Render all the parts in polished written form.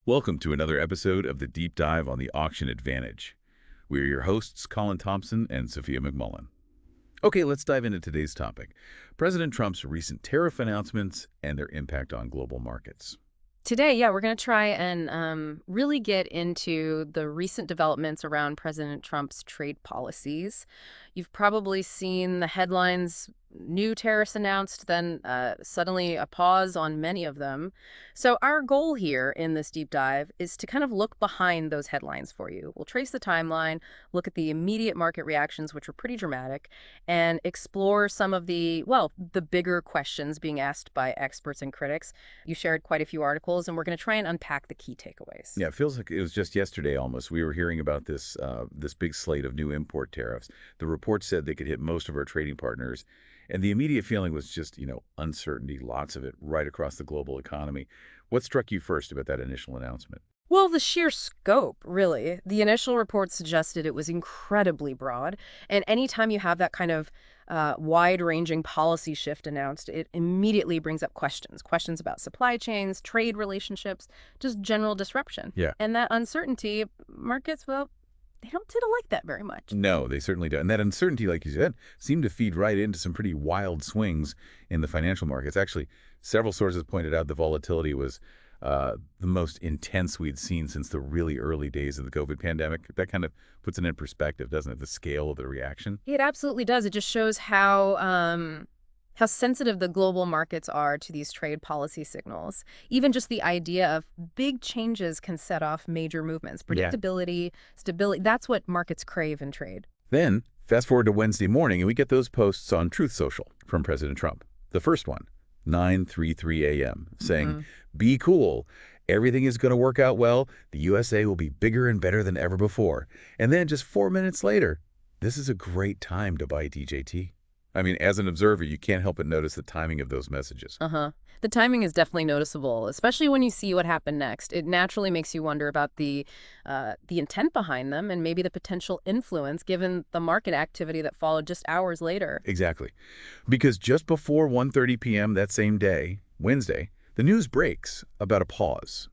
Welcome to another episode of the Deep Dive on the Auction Advantage. We're your hosts, Colin Thompson and Sophia McMullen. Okay, let's dive into today's topic. President Trump's recent tariff announcements and their impact on global markets. Today, we're going to try and really get into the recent developments around President Trump's trade policies. You've probably seen the headlines, new tariffs announced, then suddenly a pause on many of them. So our goal here in this deep dive is to kind of look behind those headlines for you. We'll trace the timeline, look at the immediate market reactions, which were pretty dramatic, and explore some of the bigger questions being asked by experts and critics. You shared quite a few articles, and we're going to try and unpack the key takeaways. Yeah, it feels like it was just yesterday almost. We were hearing about this big slate of new import tariffs. The report said they could hit most of our trading partners. And the immediate feeling was just, uncertainty, lots of it right across the global economy. What struck you first about that initial announcement? Well, the sheer scope, really. The initial report suggested it was incredibly broad. And anytime you have that kind of wide-ranging policy shift announced, it immediately brings up questions about supply chains, trade relationships, just general disruption. Yeah. And that uncertainty, markets, well, they don't tend to like that very much. No, they certainly don't. And that uncertainty, like you said, seemed to feed right into some pretty wild swings in the financial markets. Actually, several sources pointed out the volatility was the most intense we'd seen since the really early days of the COVID pandemic. That kind of puts it in perspective, doesn't it? The scale of the reaction. It absolutely does. It just shows how sensitive the global markets are to these trade policy signals. Even just the idea of big changes can set off major movements. Yeah. Predictability, stability, that's what markets crave in trade. Then, fast forward to Wednesday morning, and we get those posts on Truth Social from President Trump. The first one, 9:33 a.m., saying, "Be cool. Everything is going to work out well. The USA will be bigger and better than ever before." And then just 4 minutes later, "This is a great time to buy DJT." I mean, as an observer, you can't help but notice the timing of those messages. The timing is definitely noticeable, especially when you see what happened next. It naturally makes you wonder about the intent behind them and maybe the potential influence given the market activity that followed just hours later. Exactly. Because just before 1:30 p.m. that same day, Wednesday, the news breaks about a pause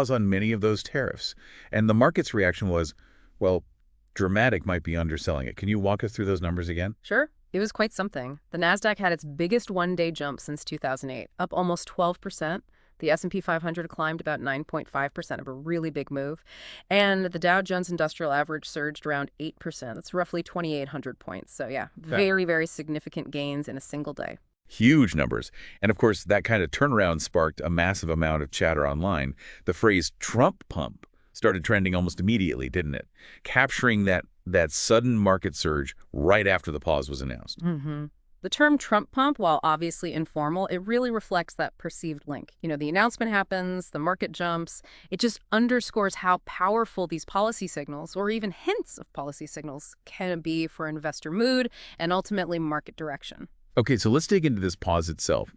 on many of those tariffs. And the market's reaction was, well, dramatic might be underselling it. Can you walk us through those numbers again? Sure. It was quite something. The Nasdaq had its biggest one-day jump since 2008, up almost 12%. The S&P 500 climbed about 9.5% of a really big move. And the Dow Jones Industrial Average surged around 8%. That's roughly 2,800 points. So yeah, very, very significant gains in a single day. Huge numbers. And of course, that kind of turnaround sparked a massive amount of chatter online. The phrase Trump pump started trending almost immediately, didn't it? Capturing that sudden market surge right after the pause was announced. The term Trump pump, while obviously informal, it really reflects that perceived link. The announcement happens, the market jumps. It just underscores how powerful these policy signals, or even hints of policy signals, can be for investor mood and ultimately market direction. Okay, so let's dig into this pause itself.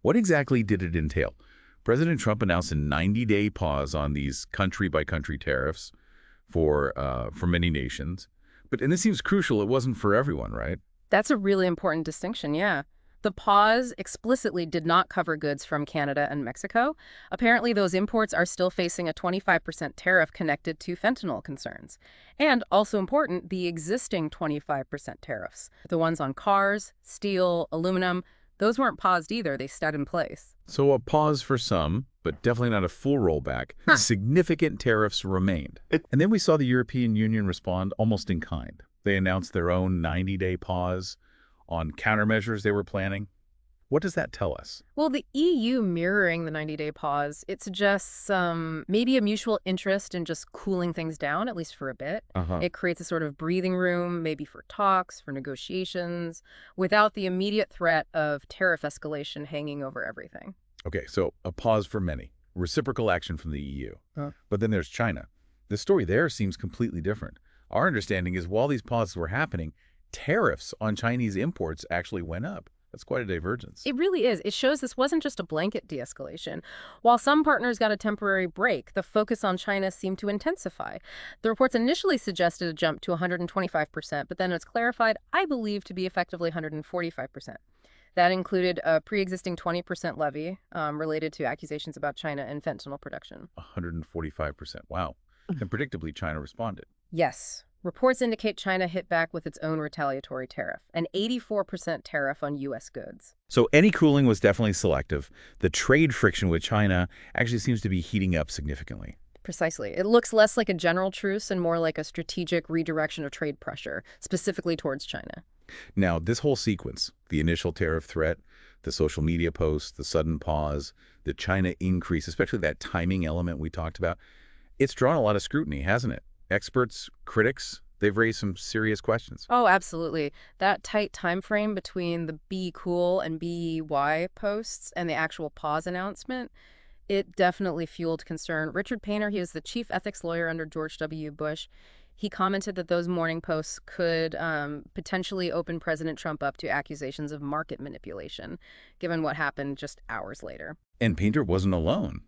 What exactly did it entail? President Trump announced a 90-day pause on these country-by-country tariffs for many nations. And this seems crucial. It wasn't for everyone, right? That's a really important distinction, yeah. The pause explicitly did not cover goods from Canada and Mexico. Apparently, those imports are still facing a 25% tariff connected to fentanyl concerns. And also important, the existing 25% tariffs, the ones on cars, steel, aluminum, those weren't paused either. They stayed in place. So a pause for some, but definitely not a full rollback. Significant tariffs remained. And then we saw the European Union respond almost in kind. They announced their own 90-day pause on countermeasures they were planning. What does that tell us? Well, the EU mirroring the 90-day pause, it suggests maybe a mutual interest in just cooling things down, at least for a bit. It creates a sort of breathing room, maybe for talks, for negotiations, without the immediate threat of tariff escalation hanging over everything. Okay, so a pause for many. Reciprocal action from the EU. But then there's China. The story there seems completely different. Our understanding is while these pauses were happening, tariffs on Chinese imports actually went up. That's quite a divergence. It really is. It shows this wasn't just a blanket de-escalation. While some partners got a temporary break, the focus on China seemed to intensify. The reports initially suggested a jump to 125%, but then it's clarified, I believe, to be effectively 145%. That included a pre-existing 20% levy related to accusations about China and fentanyl production. 145%. Wow. And predictably, China responded. Yes. Reports indicate China hit back with its own retaliatory tariff, an 84% tariff on U.S. goods. So any cooling was definitely selective. The trade friction with China actually seems to be heating up significantly. Precisely. It looks less like a general truce and more like a strategic redirection of trade pressure, specifically towards China. Now, this whole sequence, the initial tariff threat, the social media posts, the sudden pause, the China increase, especially that timing element we talked about, it's drawn a lot of scrutiny, hasn't it? Experts, critics, they've raised some serious questions. Oh, absolutely. That tight time frame between the be cool and be why posts and the actual pause announcement, it definitely fueled concern. Richard Painter, he was the chief ethics lawyer under George W. Bush. He commented that those morning posts could potentially open President Trump up to accusations of market manipulation, given what happened just hours later. And Painter wasn't alone.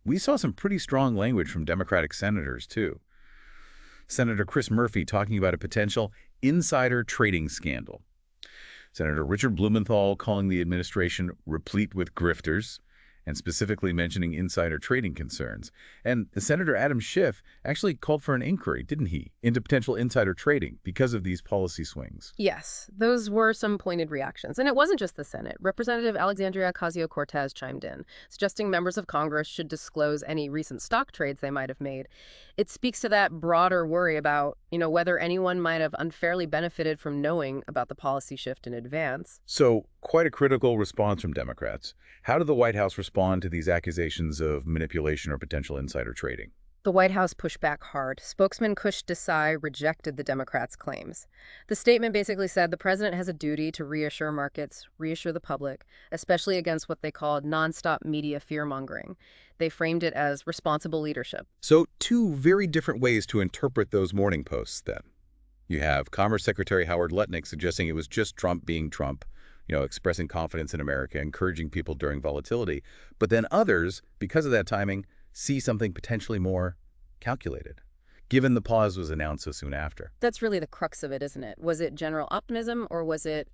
We saw some pretty strong language from Democratic senators, too. Senator Chris Murphy talking about a potential insider trading scandal. Senator Richard Blumenthal calling the administration replete with grifters, and specifically mentioning insider trading concerns. And Senator Adam Schiff actually called for an inquiry, didn't he, into potential insider trading because of these policy swings. Yes, those were some pointed reactions. And it wasn't just the Senate. Representative Alexandria Ocasio-Cortez chimed in, suggesting members of Congress should disclose any recent stock trades they might have made. It speaks to that broader worry about, whether anyone might have unfairly benefited from knowing about the policy shift in advance. So, quite a critical response from Democrats. How did the White House respond to these accusations of manipulation or potential insider trading? The White House pushed back hard. Spokesman Kush Desai rejected the Democrats' claims. The statement basically said the president has a duty to reassure markets, reassure the public, especially against what they called nonstop media fear-mongering. They framed it as responsible leadership. So, two very different ways to interpret those morning posts, then. You have Commerce Secretary Howard Lutnick suggesting it was just Trump being Trump, expressing confidence in America, encouraging people during volatility. But then others, because of that timing, see something potentially more calculated, given the pause was announced so soon after. That's really the crux of it, isn't it? Was it general optimism, or was it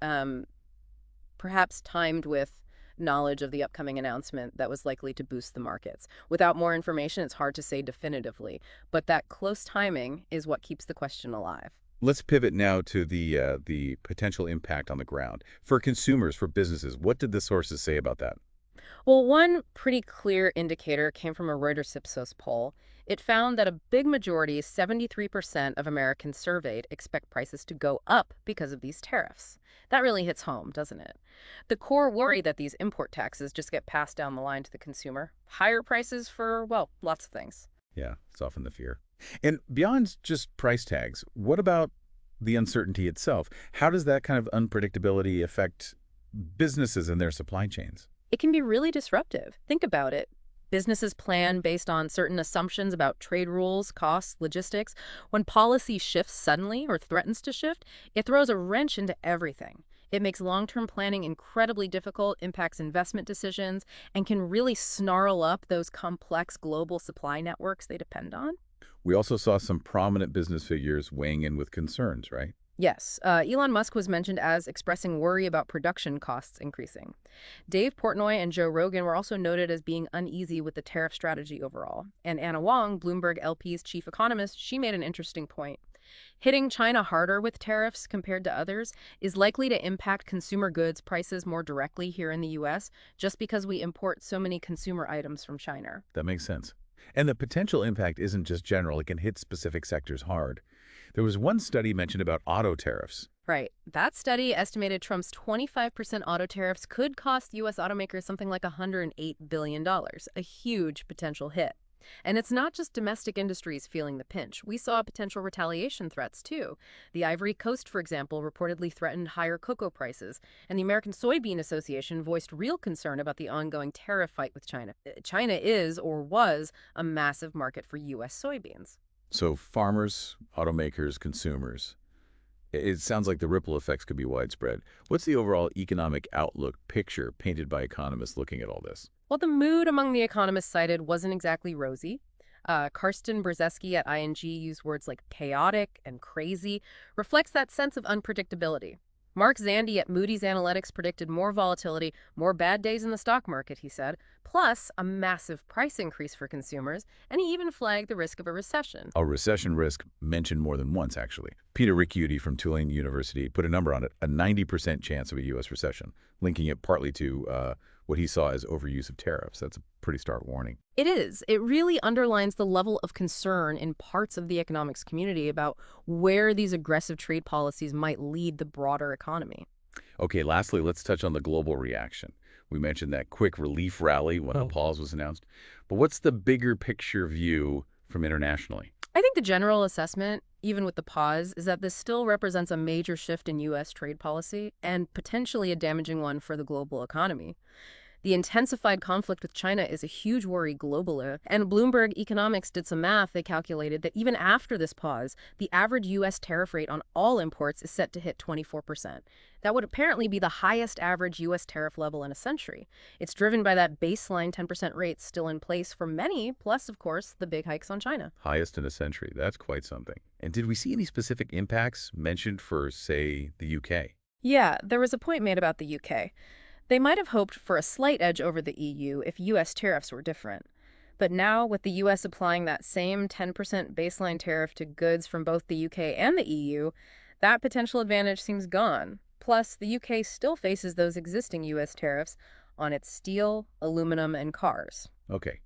perhaps timed with knowledge of the upcoming announcement that was likely to boost the markets? Without more information, it's hard to say definitively, but that close timing is what keeps the question alive. Let's pivot now to the potential impact on the ground. For consumers, for businesses, what did the sources say about that? Well, one pretty clear indicator came from a Reuters Ipsos poll. It found that a big majority, 73% of Americans surveyed, expect prices to go up because of these tariffs. That really hits home, doesn't it? The core worry that these import taxes just get passed down the line to the consumer. Higher prices for, well, lots of things. Yeah, it's often the fear. And beyond just price tags, what about the uncertainty itself? How does that kind of unpredictability affect businesses and their supply chains? It can be really disruptive. Think about it. Businesses plan based on certain assumptions about trade rules, costs, logistics. When policy shifts suddenly or threatens to shift, it throws a wrench into everything. It makes long-term planning incredibly difficult, impacts investment decisions, and can really snarl up those complex global supply networks they depend on. We also saw some prominent business figures weighing in with concerns, right? Yes, Elon Musk was mentioned as expressing worry about production costs increasing. Dave Portnoy and Joe Rogan were also noted as being uneasy with the tariff strategy overall. And Anna Wong, Bloomberg LP's chief economist, she made an interesting point. Hitting China harder with tariffs compared to others is likely to impact consumer goods prices more directly here in the U.S. just because we import so many consumer items from China. That makes sense. And the potential impact isn't just general. It can hit specific sectors hard. There was one study mentioned about auto tariffs. Right. That study estimated Trump's 25% auto tariffs could cost U.S. automakers something like $108 billion, a huge potential hit. And it's not just domestic industries feeling the pinch. We saw potential retaliation threats, too. The Ivory Coast, for example, reportedly threatened higher cocoa prices, and the American Soybean Association voiced real concern about the ongoing tariff fight with China. China is, or was, a massive market for U.S. soybeans. So farmers, automakers, consumers. It sounds like the ripple effects could be widespread. What's the overall economic outlook picture painted by economists looking at all this? Well, the mood among the economists cited wasn't exactly rosy. Karsten Brzezinski at ING used words like chaotic and crazy, reflects that sense of unpredictability. Mark Zandi at Moody's Analytics predicted more volatility, more bad days in the stock market, he said, plus a massive price increase for consumers, and he even flagged the risk of a recession. A recession risk mentioned more than once, actually. Peter Ricciuti from Tulane University put a number on it, a 90% chance of a U.S. recession, linking it partly to what he saw as overuse of tariffs. That's a pretty stark warning. It is. It really underlines the level of concern in parts of the economics community about where these aggressive trade policies might lead the broader economy. Okay, lastly, let's touch on the global reaction. We mentioned that quick relief rally when the Oh, pause was announced. But what's the bigger picture view from internationally? I think the general assessment, even with the pause, is that this still represents a major shift in U.S. trade policy and potentially a damaging one for the global economy. The intensified conflict with China is a huge worry globally, and Bloomberg Economics did some math. They calculated that even after this pause, the average U.S. tariff rate on all imports is set to hit 24%. That would apparently be the highest average U.S. tariff level in a century. It's driven by that baseline 10% rate still in place for many, plus, of course, the big hikes on China. Highest in a century. That's quite something. And did we see any specific impacts mentioned for, say, the UK? Yeah, there was a point made about the UK. They might have hoped for a slight edge over the EU if U.S. tariffs were different. But now, with the U.S. applying that same 10% baseline tariff to goods from both the UK and the EU, that potential advantage seems gone. Plus, the UK still faces those existing U.S. tariffs on its steel, aluminum, and cars. Okay.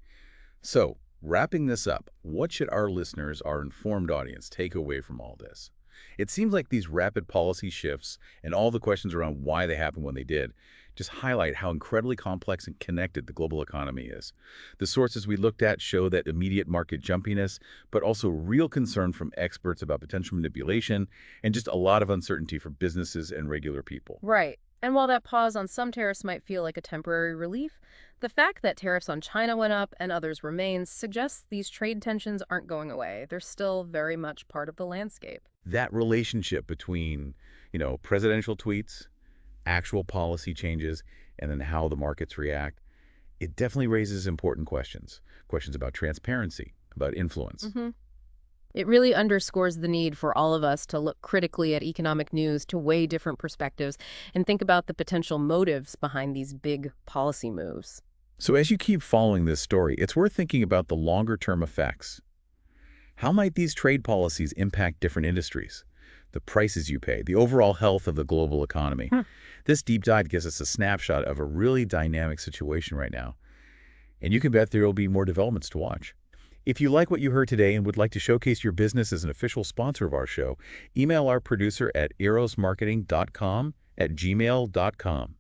So, wrapping this up, what should our listeners, our informed audience, take away from all this? It seems like these rapid policy shifts and all the questions around why they happened when they did just highlight how incredibly complex and connected the global economy is. The sources we looked at show that immediate market jumpiness, but also real concern from experts about potential manipulation and just a lot of uncertainty for businesses and regular people. Right. And while that pause on some tariffs might feel like a temporary relief, the fact that tariffs on China went up and others remain suggests these trade tensions aren't going away. They're still very much part of the landscape. That relationship between, presidential tweets, actual policy changes, and then how the markets react, it definitely raises important questions. Questions about transparency, about influence. It really underscores the need for all of us to look critically at economic news, to weigh different perspectives, and think about the potential motives behind these big policy moves. So as you keep following this story, it's worth thinking about the longer-term effects. How might these trade policies impact different industries? The prices you pay, the overall health of the global economy. This deep dive gives us a snapshot of a really dynamic situation right now. And you can bet there will be more developments to watch. If you like what you heard today and would like to showcase your business as an official sponsor of our show, email our producer at erosmarketing.com@gmail.com.